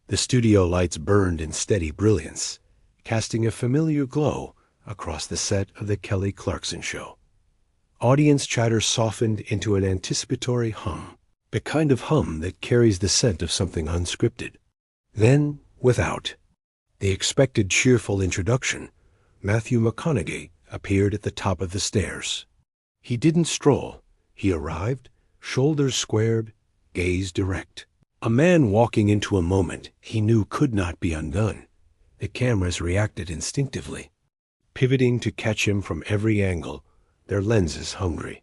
The studio lights burned in steady brilliance, casting a familiar glow across the set of the Kelly Clarkson show. Audience chatter softened into an anticipatory hum, the kind of hum that carries the scent of something unscripted. Then, without the expected cheerful introduction, Matthew McConaughey appeared at the top of the stairs. He didn't stroll. He arrived, shoulders squared, gaze direct. A man walking into a moment he knew could not be undone. The cameras reacted instinctively, pivoting to catch him from every angle, their lenses hungry.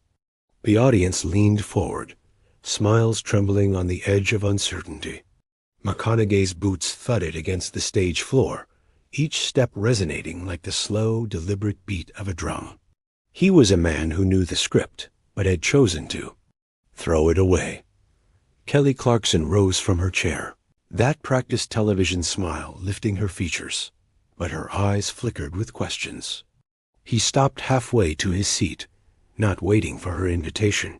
The audience leaned forward, smiles trembling on the edge of uncertainty. McConaughey's boots thudded against the stage floor, each step resonating like the slow, deliberate beat of a drum. He was a man who knew the script, but had chosen to throw it away. Kelly Clarkson rose from her chair, that practiced television smile lifting her features, but her eyes flickered with questions. He stopped halfway to his seat, not waiting for her invitation.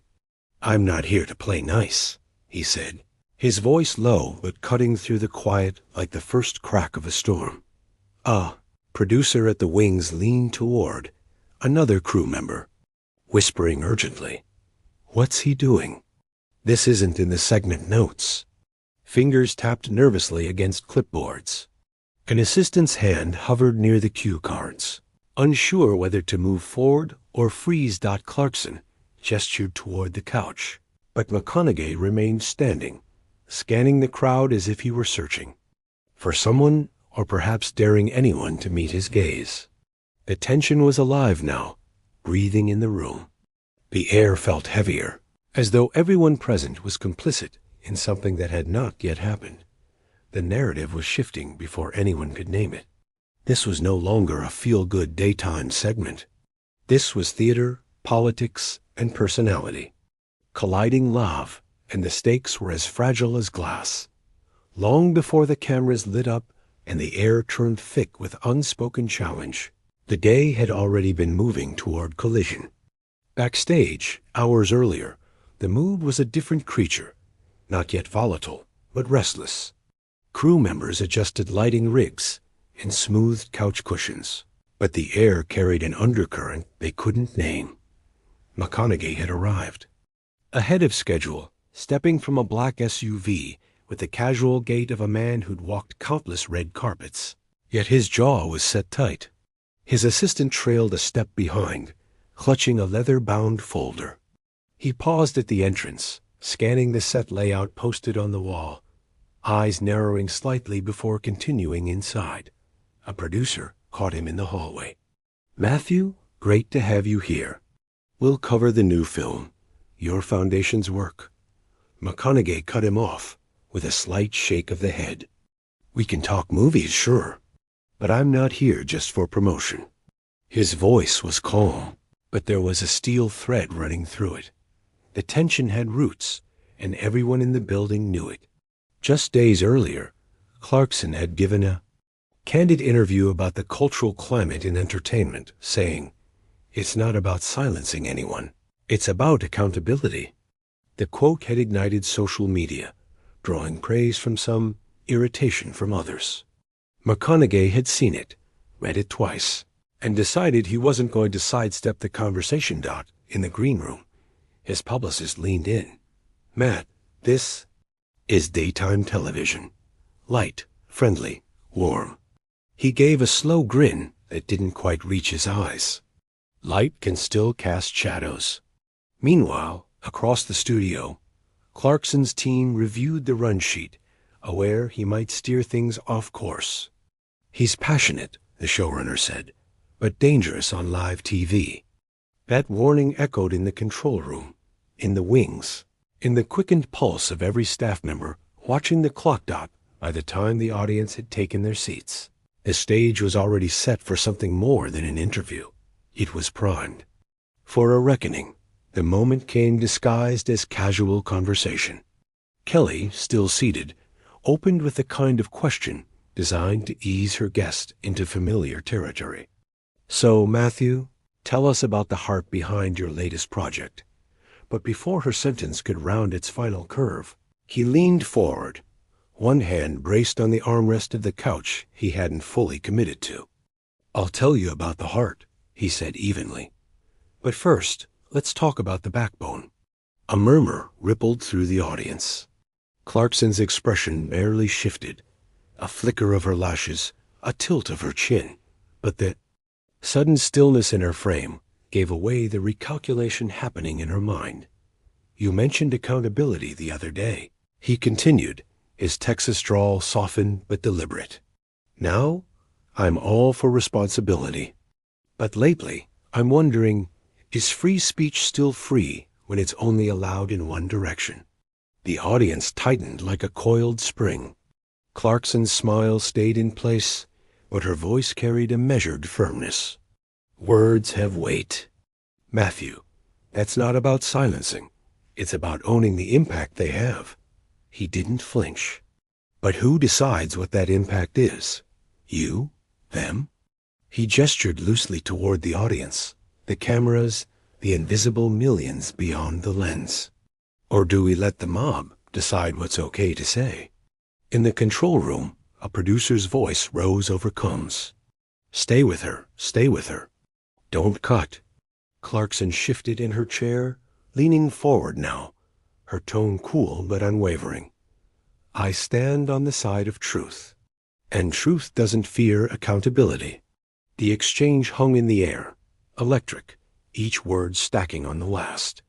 "I'm not here to play nice," he said, his voice low but cutting through the quiet like the first crack of a storm. Producer at the wings leaned toward another crew member, whispering urgently, "What's he doing? This isn't in the segment notes." Fingers tapped nervously against clipboards. An assistant's hand hovered near the cue cards. Unsure whether to move forward or freeze. Clarkson gestured toward the couch, but McConaughey remained standing, scanning the crowd as if he were searching for someone or perhaps daring anyone to meet his gaze. The tension was alive now, breathing in the room. The air felt heavier, as though everyone present was complicit in something that had not yet happened. The narrative was shifting before anyone could name it. This was no longer a feel-good daytime segment. This was theater, politics, and personality, colliding live, and the stakes were as fragile as glass. Long before the cameras lit up and the air turned thick with unspoken challenge, the day had already been moving toward collision. Backstage, hours earlier, the mood was a different creature, not yet volatile, but restless. Crew members adjusted lighting rigs and smoothed couch cushions, but the air carried an undercurrent they couldn't name. McConaughey had arrived, ahead of schedule, stepping from a black SUV with the casual gait of a man who'd walked countless red carpets. Yet his jaw was set tight. His assistant trailed a step behind, clutching a leather-bound folder. He paused at the entrance, scanning the set layout posted on the wall, eyes narrowing slightly before continuing inside. A producer caught him in the hallway. "Matthew, great to have you here. We'll cover the new film, your foundation's work." McConaughey cut him off with a slight shake of the head. "We can talk movies, sure, but I'm not here just for promotion." His voice was calm, but there was a steel thread running through it. The tension had roots, and everyone in the building knew it. Just days earlier, Clarkson had given a candid interview about the cultural climate in entertainment, saying, "It's not about silencing anyone. It's about accountability." The quote had ignited social media, drawing praise from some, irritation from others. McConaughey had seen it, read it twice, and decided he wasn't going to sidestep the conversation. In the green room, his publicist leaned in. "Matt, this is daytime television. Light, friendly, warm." He gave a slow grin that didn't quite reach his eyes. Light can still cast shadows. Meanwhile, across the studio, Clarkson's team reviewed the run sheet, aware he might steer things off course. "He's passionate," the showrunner said, "but dangerous on live TV." That warning echoed in the control room, in the wings, in the quickened pulse of every staff member watching the clock dot by the time the audience had taken their seats. The stage was already set for something more than an interview. It was primed for a reckoning. The moment came disguised as casual conversation. Kelly, still seated, opened with the kind of question designed to ease her guest into familiar territory. "So, Matthew, tell us about the heart behind your latest project." But before her sentence could round its final curve, he leaned forward, one hand braced on the armrest of the couch he hadn't fully committed to. "I'll tell you about the heart," he said evenly. "But first, let's talk about the backbone." A murmur rippled through the audience. Clarkson's expression barely shifted, a flicker of her lashes, a tilt of her chin, but the sudden stillness in her frame gave away the recalculation happening in her mind. "You mentioned accountability the other day," he continued, his Texas drawl softened but deliberate. "Now, I'm all for responsibility. But lately, I'm wondering, is free speech still free when it's only allowed in one direction?" The audience tightened like a coiled spring. Clarkson's smile stayed in place, but her voice carried a measured firmness. "Words have weight. Matthew, that's not about silencing. It's about owning the impact they have." He didn't flinch. "But who decides what that impact is? You? Them?" He gestured loosely toward the audience, the cameras, the invisible millions beyond the lens. "Or do we let the mob decide what's okay to say?" In the control room, a producer's voice rose over Combs. "Stay with her, stay with her. Don't cut." Clarkson shifted in her chair, leaning forward now, her tone cool but unwavering. "I stand on the side of truth, and truth doesn't fear accountability." The exchange hung in the air, electric, each word stacking on the last,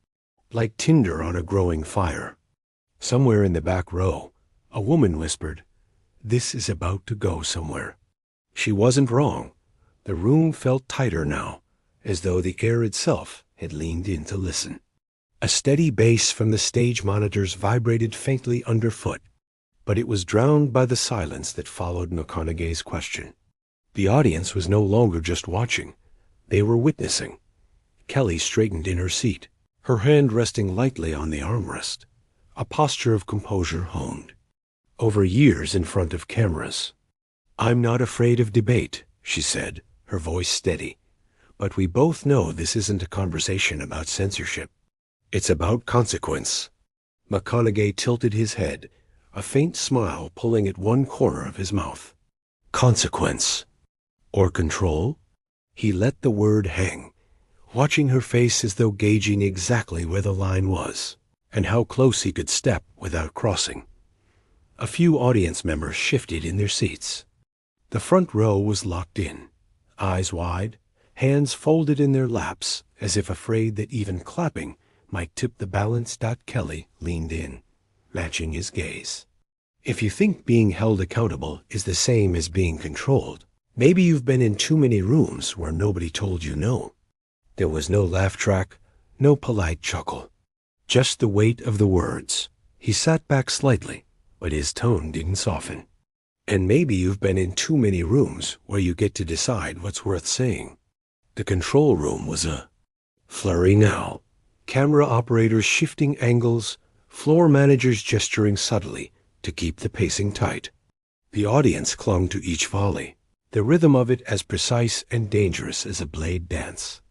like tinder on a growing fire. Somewhere in the back row, a woman whispered, "This is about to go somewhere." She wasn't wrong. The room felt tighter now, as though the air itself had leaned in to listen. A steady bass from the stage monitors vibrated faintly underfoot, but it was drowned by the silence that followed McConaughey's question. The audience was no longer just watching. They were witnessing. Kelly straightened in her seat, her hand resting lightly on the armrest, a posture of composure honed. Over years in front of cameras. "I'm not afraid of debate," she said, her voice steady. "But we both know this isn't a conversation about censorship. It's about consequence." McConaughey tilted his head, a faint smile pulling at one corner of his mouth. "Consequence. Or control?" He let the word hang, watching her face as though gauging exactly where the line was, and how close he could step without crossing. A few audience members shifted in their seats. The front row was locked in, eyes wide, hands folded in their laps, as if afraid that even clapping might tip the balance. Kelly leaned in, matching his gaze. "If you think being held accountable is the same as being controlled, maybe you've been in too many rooms where nobody told you no." There was no laugh track, no polite chuckle, just the weight of the words. He sat back slightly, but his tone didn't soften. "And maybe you've been in too many rooms where you get to decide what's worth saying." The control room was a flurry now. Camera operators shifting angles, floor managers gesturing subtly to keep the pacing tight. The audience clung to each volley, the rhythm of it as precise and dangerous as a blade dance.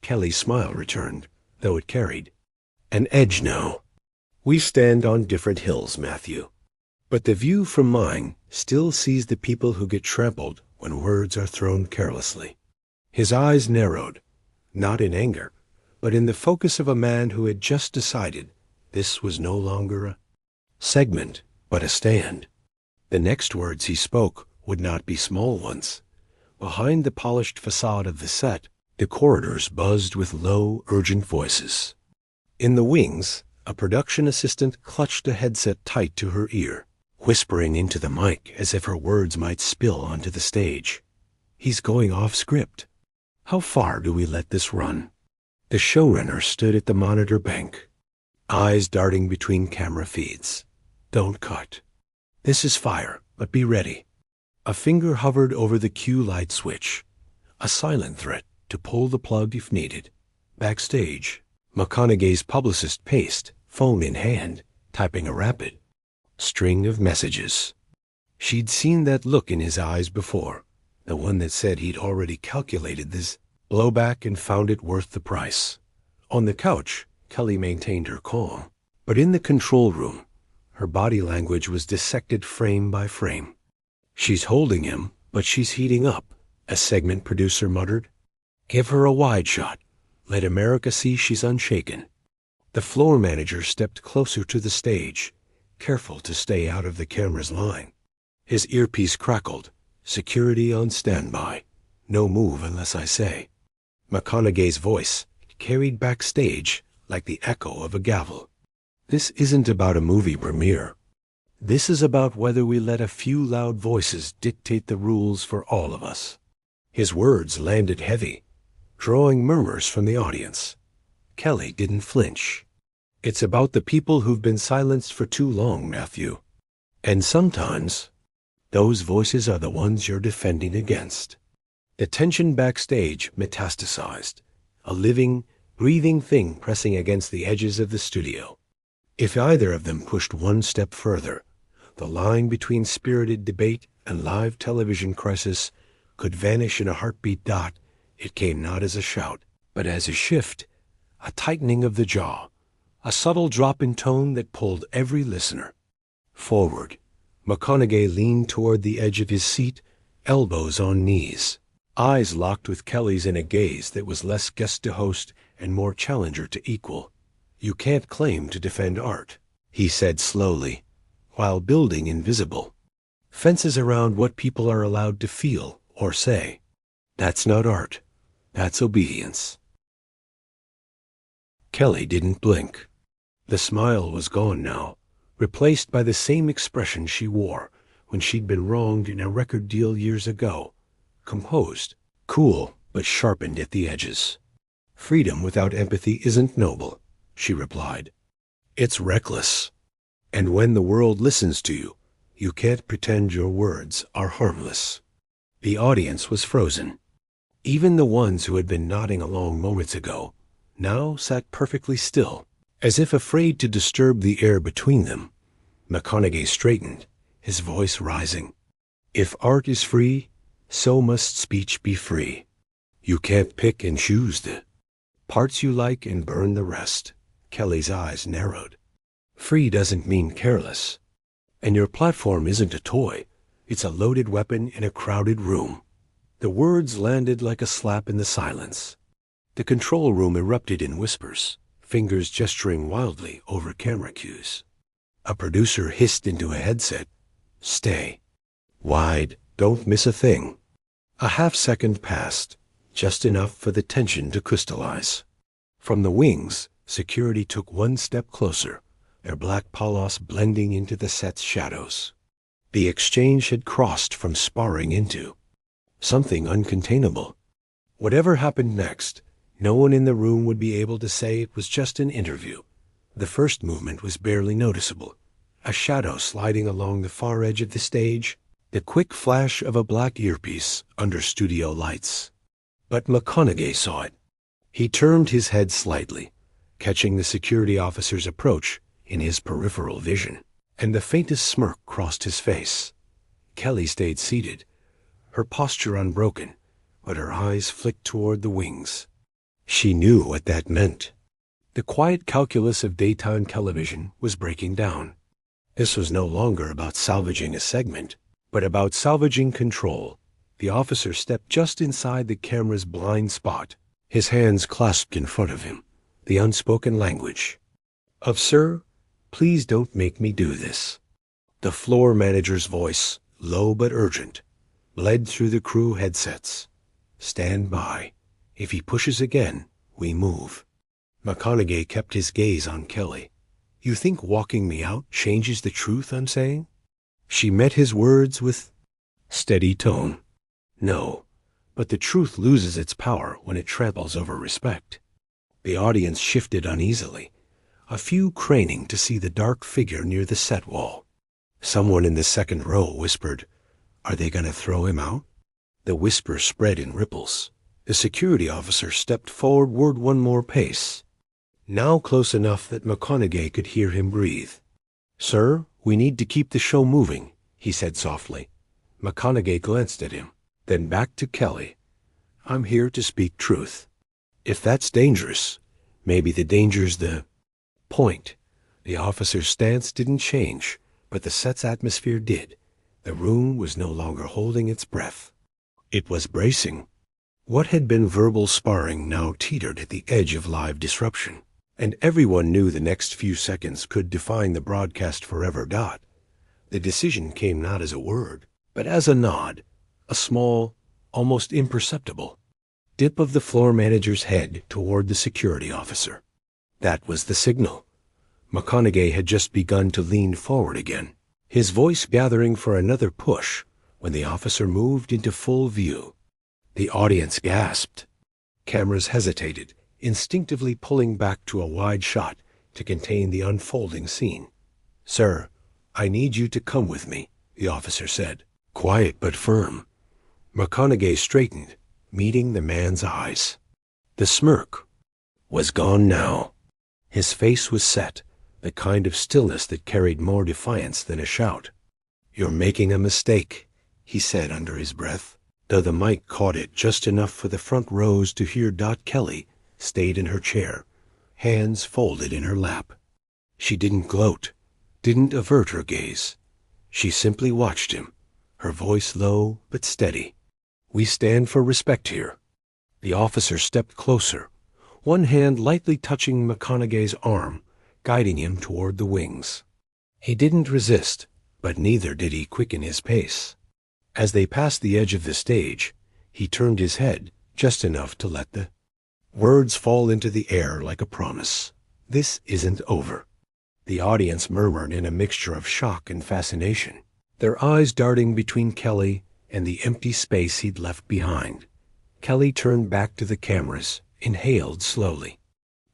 Kelly's smile returned, though it carried an edge now. "We stand on different hills, Matthew. But the view from mine still sees the people who get trampled when words are thrown carelessly." His eyes narrowed, not in anger, but in the focus of a man who had just decided this was no longer a segment, but a stand. The next words he spoke would not be small ones. Behind the polished facade of the set, the corridors buzzed with low, urgent voices. In the wings, a production assistant clutched a headset tight to her ear, whispering into the mic as if her words might spill onto the stage. "He's going off script. How far do we let this run?" The showrunner stood at the monitor bank, eyes darting between camera feeds. "Don't cut. This is fire, but be ready." A finger hovered over the cue light switch, a silent threat to pull the plug if needed. Backstage, McConaughey's publicist paced, phone in hand, typing a rapid string of messages. She'd seen that look in his eyes before, the one that said he'd already calculated this blowback and found it worth the price. On the couch, Kelly maintained her calm, but in the control room, Her body language was dissected frame by frame. "She's holding him, but she's heating up," a segment producer muttered. "Give her a wide shot. Let America see she's unshaken." The floor manager stepped closer to the stage, careful to stay out of the camera's line. His earpiece crackled. "Security on standby. No move unless I say." McConaughey's voice carried backstage like the echo of a gavel. "This isn't about a movie premiere. This is about whether we let a few loud voices dictate the rules for all of us." His words landed heavy, drawing murmurs from the audience. Kelly didn't flinch. "It's about the people who've been silenced for too long, Matthew. And sometimes those voices are the ones you're defending against." The tension backstage metastasized, a living, breathing thing pressing against the edges of the studio. If either of them pushed one step further, the line between spirited debate and live television crisis could vanish in a heartbeat dot. It came not as a shout, but as a shift, a tightening of the jaw, a subtle drop in tone that pulled every listener forward. McConaughey leaned toward the edge of his seat, elbows on knees, eyes locked with Kelly's in a gaze that was less guest to host and more challenger to equal. "You can't claim to defend art," he said slowly, while building invisible fences around what people are allowed to feel or say. "That's not art. That's obedience." Kelly didn't blink. The smile was gone now, replaced by the same expression she wore when she'd been wronged in a record deal years ago. Composed, cool, but sharpened at the edges. "Freedom without empathy isn't noble," she replied. "It's reckless. And when the world listens to you, you can't pretend your words are harmless." The audience was frozen. Even the ones who had been nodding along moments ago now sat perfectly still, as if afraid to disturb the air between them. McConaughey straightened, his voice rising. "If art is free, so must speech be free. You can't pick and choose the parts you like and burn the rest." Kelly's eyes narrowed. "Free doesn't mean careless. And your platform isn't a toy. It's a loaded weapon in a crowded room." The words landed like a slap in the silence. The control room erupted in whispers, fingers gesturing wildly over camera cues. A producer hissed into a headset, "Stay. Wide. Don't miss a thing." A half-second passed, just enough for the tension to crystallize. From the wings, security took one step closer, their black polos blending into the set's shadows. The exchange had crossed from sparring into something uncontainable. Whatever happened next, no one in the room would be able to say it was just an interview. The first movement was barely noticeable, a shadow sliding along the far edge of the stage, the quick flash of a black earpiece under studio lights. But McConaughey saw it. He turned his head slightly, catching the security officer's approach in his peripheral vision, and the faintest smirk crossed his face. Kelly stayed seated, her posture unbroken, but her eyes flicked toward the wings. She knew what that meant. The quiet calculus of daytime television was breaking down. This was no longer about salvaging a segment, but about salvaging control. The officer stepped just inside the camera's blind spot, his hands clasped in front of him, the unspoken language of, "Sir, please don't make me do this." The floor manager's voice, low but urgent, bled through the crew headsets. "Stand by. If he pushes again, we move." McConaughey kept his gaze on Kelly. "You think walking me out changes the truth I'm saying?" She met his words with steady tone. "No, but the truth loses its power when it tramples over respect." The audience shifted uneasily, a few craning to see the dark figure near the set wall. Someone in the second row whispered, "Are they going to throw him out?" The whisper spread in ripples. The security officer stepped forward one more pace, now close enough that McConaughey could hear him breathe. "Sir, we need to keep the show moving," he said softly. McConaughey glanced at him, then back to Kelly. "I'm here to speak truth. If that's dangerous, maybe the danger's the point. The officer's stance didn't change, but the set's atmosphere did. The room was no longer holding its breath. It was bracing. What had been verbal sparring now teetered at the edge of live disruption, and everyone knew the next few seconds could define the broadcast forever. The decision came not as a word, but as a nod, a small, almost imperceptible dip of the floor manager's head toward the security officer. That was the signal. McConaughey had just begun to lean forward again, his voice gathering for another push when the officer moved into full view. The audience gasped. Cameras hesitated, instinctively pulling back to a wide shot to contain the unfolding scene. "Sir, I need you to come with me," the officer said, quiet but firm. McConaughey straightened, meeting the man's eyes. The smirk was gone now. His face was set, the kind of stillness that carried more defiance than a shout. "You're making a mistake," he said under his breath, though the mic caught it just enough for the front rows to hear. Kelly stayed in her chair, hands folded in her lap. She didn't gloat, didn't avert her gaze. She simply watched him, her voice low but steady. "We stand for respect here." The officer stepped closer, one hand lightly touching McConaughey's arm, guiding him toward the wings. He didn't resist, but neither did he quicken his pace. As they passed the edge of the stage, he turned his head just enough to let the words fall into the air like a promise. "This isn't over." The audience murmured in a mixture of shock and fascination, their eyes darting between Kelly and the empty space he'd left behind. Kelly turned back to the cameras, inhaled slowly,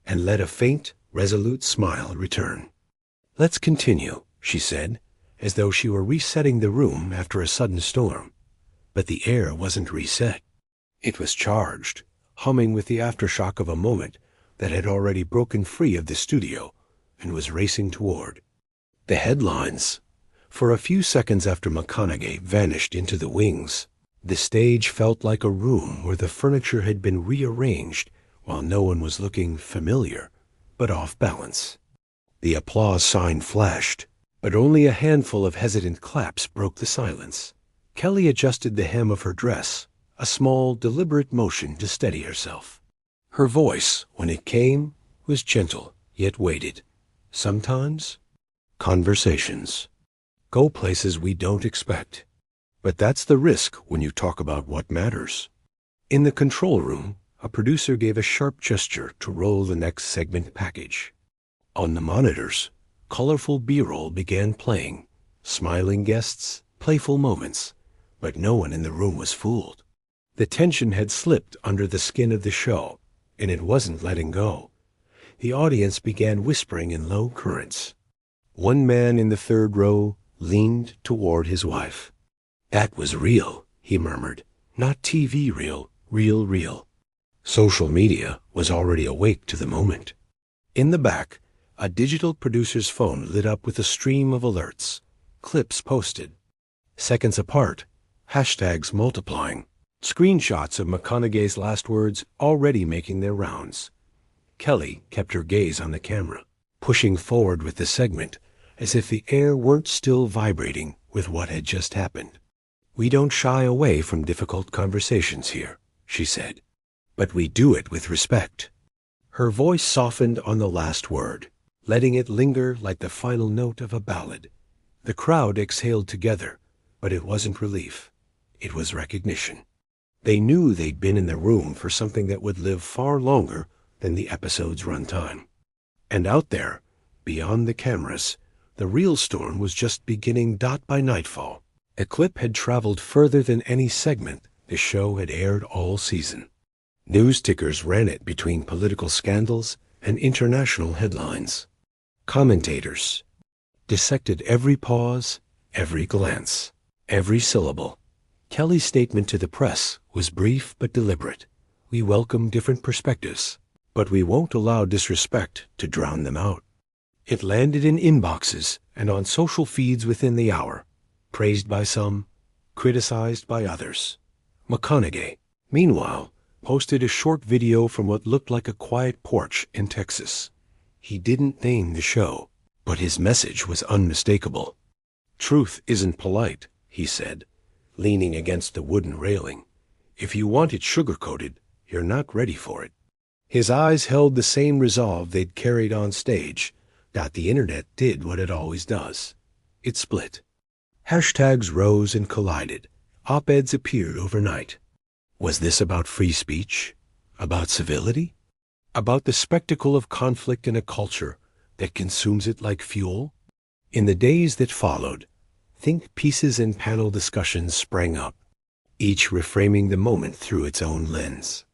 and let a faint, resolute smile return. "Let's continue," she said, as though she were resetting the room after a sudden storm. But the air wasn't reset. It was charged, humming with the aftershock of a moment that had already broken free of the studio and was racing toward the headlines. For a few seconds after McConaughey vanished into the wings, the stage felt like a room where the furniture had been rearranged while no one was looking familiar, but off balance. The applause sign flashed, but only a handful of hesitant claps broke the silence. Kelly adjusted the hem of her dress, a small, deliberate motion to steady herself. Her voice, when it came, was gentle, yet weighted. "Sometimes, conversations go places we don't expect. But that's the risk when you talk about what matters." In the control room, a producer gave a sharp gesture to roll the next segment package. On the monitors, colorful B-roll began playing, smiling guests, playful moments, but no one in the room was fooled. The tension had slipped under the skin of the show, and it wasn't letting go. The audience began whispering in low currents. One man in the third row leaned toward his wife. "That was real," he murmured. "Not TV real, real. Social media was already awake to the moment. In the back, a digital producer's phone lit up with a stream of alerts, clips posted, seconds apart, hashtags multiplying, screenshots of McConaughey's last words already making their rounds. Kelly kept her gaze on the camera, pushing forward with the segment as if the air weren't still vibrating with what had just happened. "We don't shy away from difficult conversations here," she said, "but we do it with respect." Her voice softened on the last word, letting it linger like the final note of a ballad. The crowd exhaled together, but it wasn't relief. It was recognition. They knew they'd been in the room for something that would live far longer than the episode's runtime. And out there, beyond the cameras, the real storm was just beginning. By nightfall, a clip had traveled further than any segment the show had aired all season. News tickers ran it between political scandals and international headlines. Commentators dissected every pause, every glance, every syllable. Kelly's statement to the press was brief but deliberate. "We welcome different perspectives, but we won't allow disrespect to drown them out." It landed in inboxes and on social feeds within the hour, praised by some, criticized by others. McConaughey, meanwhile, posted a short video from what looked like a quiet porch in Texas. He didn't name the show, But his message was unmistakable. "Truth isn't polite," he said, leaning against the wooden railing. "If you want it sugar-coated, you're not ready for it." His eyes held the same resolve they'd carried on stage, that the internet did what it always does. It split. Hashtags rose and collided. Op-eds appeared overnight. Was this about free speech? About civility? About the spectacle of conflict in a culture that consumes it like fuel? In the days that followed, think pieces and panel discussions sprang up, each reframing the moment through its own lens.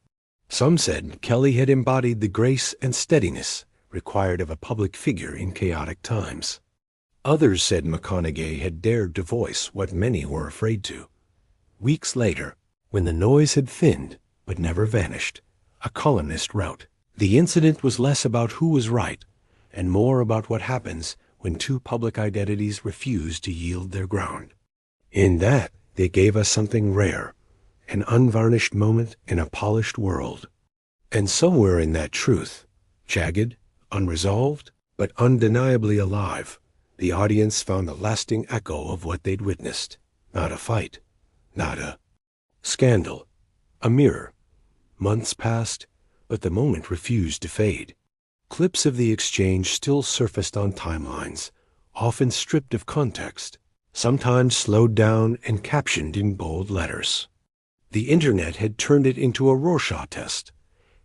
Some said Kelly had embodied the grace and steadiness required of a public figure in chaotic times. Others said McConaughey had dared to voice what many were afraid to. Weeks later, when the noise had thinned but never vanished, a columnist wrote, "The incident was less about who was right and more about what happens when two public identities refuse to yield their ground. In that, they gave us something rare, an unvarnished moment in a polished world." And somewhere in that truth, jagged, unresolved, but undeniably alive, the audience found a lasting echo of what they'd witnessed. Not a fight, not a scandal, a mirror. Months passed, but the moment refused to fade. Clips of the exchange still surfaced on timelines, often stripped of context, sometimes slowed down and captioned in bold letters. The internet had turned it into a Rorschach test.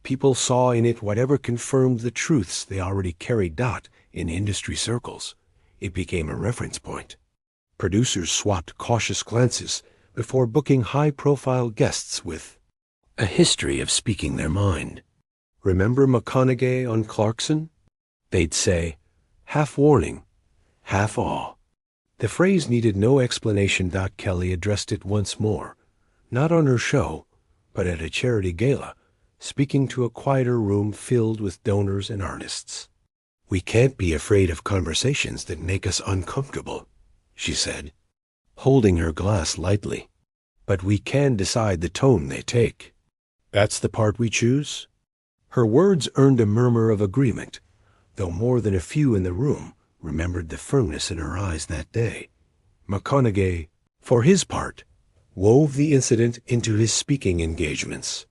People saw in it whatever confirmed the truths they already carried out in industry circles. It became a reference point. Producers swapped cautious glances before booking high-profile guests with a history of speaking their mind. "Remember McConaughey on Clarkson?" They'd say, half warning, half awe. The phrase needed no explanation. Kelly addressed it once more, not on her show, but at a charity gala, speaking to a quieter room filled with donors and artists. "We can't be afraid of conversations that make us uncomfortable," she said, holding her glass lightly. "But we can decide the tone they take. That's the part we choose." Her words earned a murmur of agreement, though more than a few in the room remembered the firmness in her eyes that day. McConaughey, for his part, wove the incident into his speaking engagements.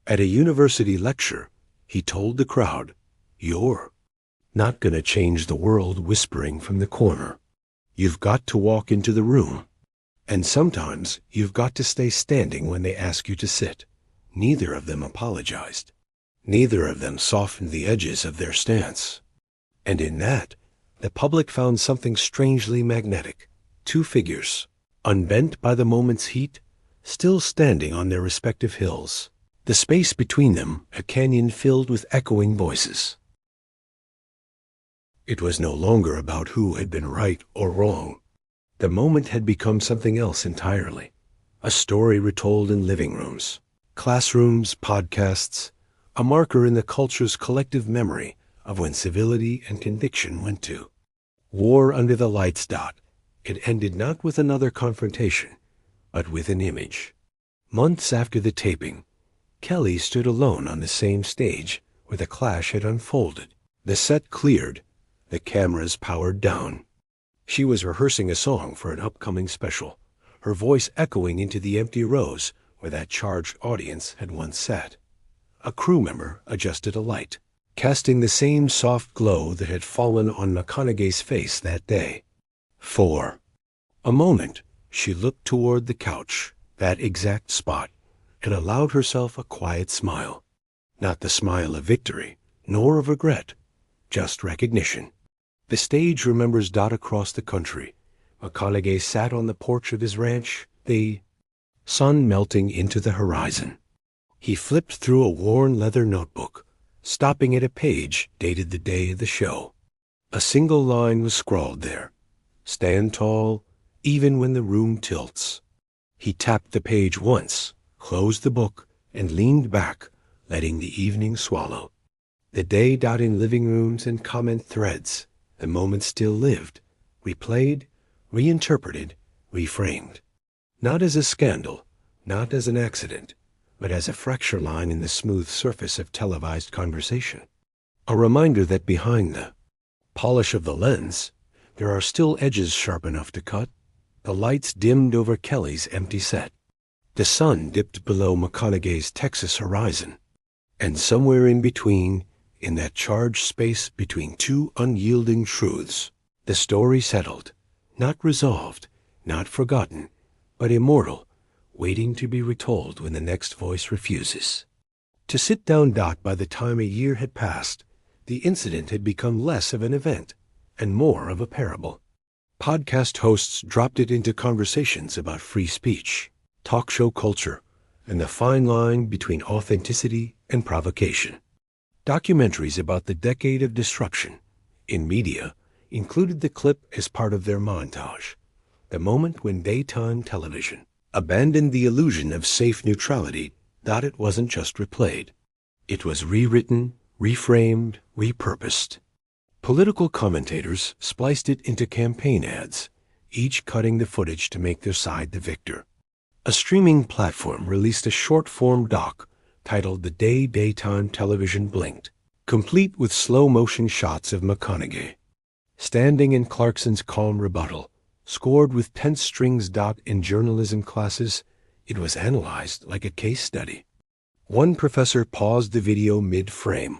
At a university lecture, he told the crowd, "You're not going to change the world whispering from the corner. You've got to walk into the room. And sometimes you've got to stay standing when they ask you to sit." Neither of them apologized. Neither of them softened the edges of their stance. And in that, the public found something strangely magnetic. Two figures, unbent by the moment's heat, still standing on their respective hills. The space between them, a canyon filled with echoing voices. It was no longer about who had been right or wrong. The moment had become something else entirely. A story retold in living rooms, classrooms, podcasts, a marker in the culture's collective memory of when civility and conviction went to war under the lights. It ended not with another confrontation, but with an image. Months after the taping, Kelly stood alone on the same stage where the clash had unfolded. The set cleared, the cameras powered down. She was rehearsing a song for an upcoming special, her voice echoing into the empty rows where that charged audience had once sat. A crew member adjusted a light, casting the same soft glow that had fallen on McConaughey's face that day. For a moment, she looked toward the couch, that exact spot, and allowed herself a quiet smile. Not the smile of victory, nor of regret, just recognition. The stage remembers. Across the country, McConaughey sat on the porch of his ranch, the sun melting into the horizon. He flipped through a worn leather notebook, stopping at a page dated the day of the show. A single line was scrawled there: "Stand tall, even when the room tilts." He tapped the page once, closed the book, and leaned back, letting the evening swallow. The day. In living rooms and comment threads, the moment still lived, replayed, reinterpreted, reframed. Not as a scandal, not as an accident, but as a fracture line in the smooth surface of televised conversation. A reminder that behind the polish of the lens, there are still edges sharp enough to cut. The lights dimmed over Kelly's empty set. The sun dipped below McConaughey's Texas horizon. And somewhere in between, in that charged space between two unyielding truths, the story settled, not resolved, not forgotten, but immortal, waiting to be retold when the next voice refuses. To sit down. By the time a year had passed, the incident had become less of an event and more of a parable. Podcast hosts dropped it into conversations about free speech, talk show culture, and the fine line between authenticity and provocation. Documentaries about the decade of disruption in media included the clip as part of their montage, the moment when daytime television abandoned the illusion of safe neutrality. It wasn't just replayed. It was rewritten, reframed, repurposed. Political commentators spliced it into campaign ads, each cutting the footage to make their side the victor. A streaming platform released a short-form doc titled The Day Daytime Television Blinked, complete with slow-motion shots of McConaughey standing in Clarkson's calm rebuttal, scored with tense strings. In journalism classes, it was analyzed like a case study. One professor paused the video mid-frame,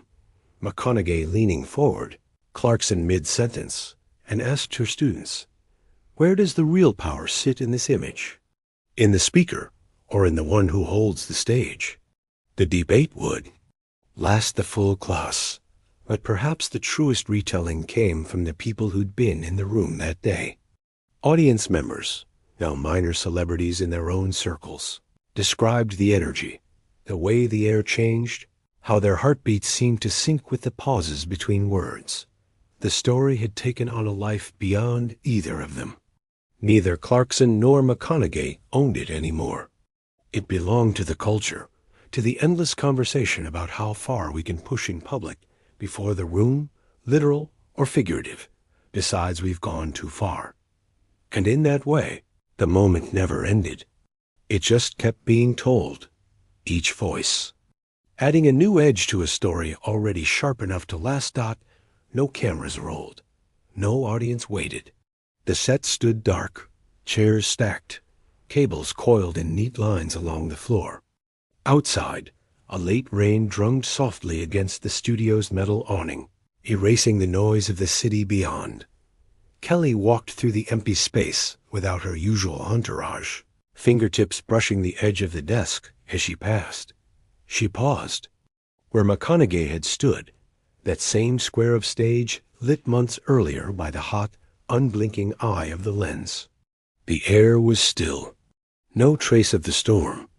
McConaughey leaning forward, Clarkson mid-sentence, and asked her students, "Where does the real power sit in this image? In the speaker, or in the one who holds the stage?" The debate would last the full class, but perhaps the truest retelling came from the people who'd been in the room that day. Audience members, now minor celebrities in their own circles, described the energy, the way the air changed, how their heartbeats seemed to sync with the pauses between words. The story had taken on a life beyond either of them. Neither Clarkson nor McConaughey owned it anymore. It belonged to the culture, to the endless conversation about how far we can push in public before the room, literal or figurative, decides we've gone too far. And in that way, the moment never ended. It just kept being told, each voice, adding a new edge to a story already sharp enough to last. No cameras rolled. No audience waited. The set stood dark, chairs stacked, cables coiled in neat lines along the floor. Outside, a late rain drummed softly against the studio's metal awning, erasing the noise of the city beyond. Kelly walked through the empty space without her usual entourage, fingertips brushing the edge of the desk as she passed. She paused. Where McConaughey had stood, that same square of stage lit months earlier by the hot, unblinking eye of the lens. The air was still. No trace of the storm,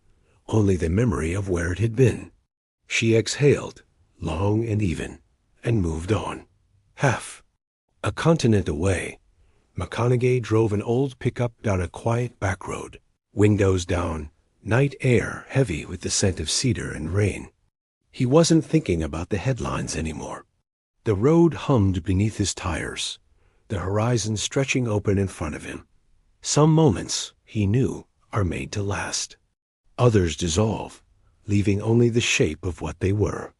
only the memory of where it had been. She exhaled, long and even, and moved on. Half a continent away, McConaughey drove an old pickup down a quiet back road, windows down, night air heavy with the scent of cedar and rain. He wasn't thinking about the headlines anymore. The road hummed beneath his tires, the horizon stretching open in front of him. Some moments, he knew, are made to last. Others dissolve, leaving only the shape of what they were.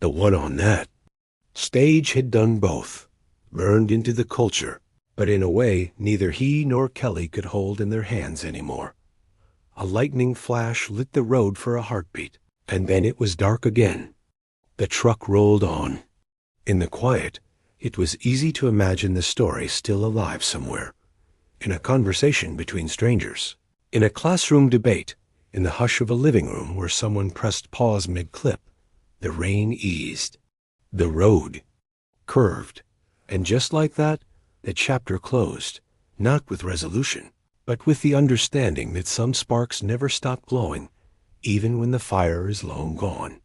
The one on that stage had done both, burned into the culture, but in a way neither he nor Kelly could hold in their hands anymore. A lightning flash lit the road for a heartbeat, and then it was dark again. The truck rolled on. In the quiet, it was easy to imagine the story still alive somewhere, in a conversation between strangers, in a classroom debate, in the hush of a living room where someone pressed pause mid-clip. The rain eased. The road curved, and just like that, the chapter closed, not with resolution, but with the understanding that some sparks never stop glowing, even when the fire is long gone.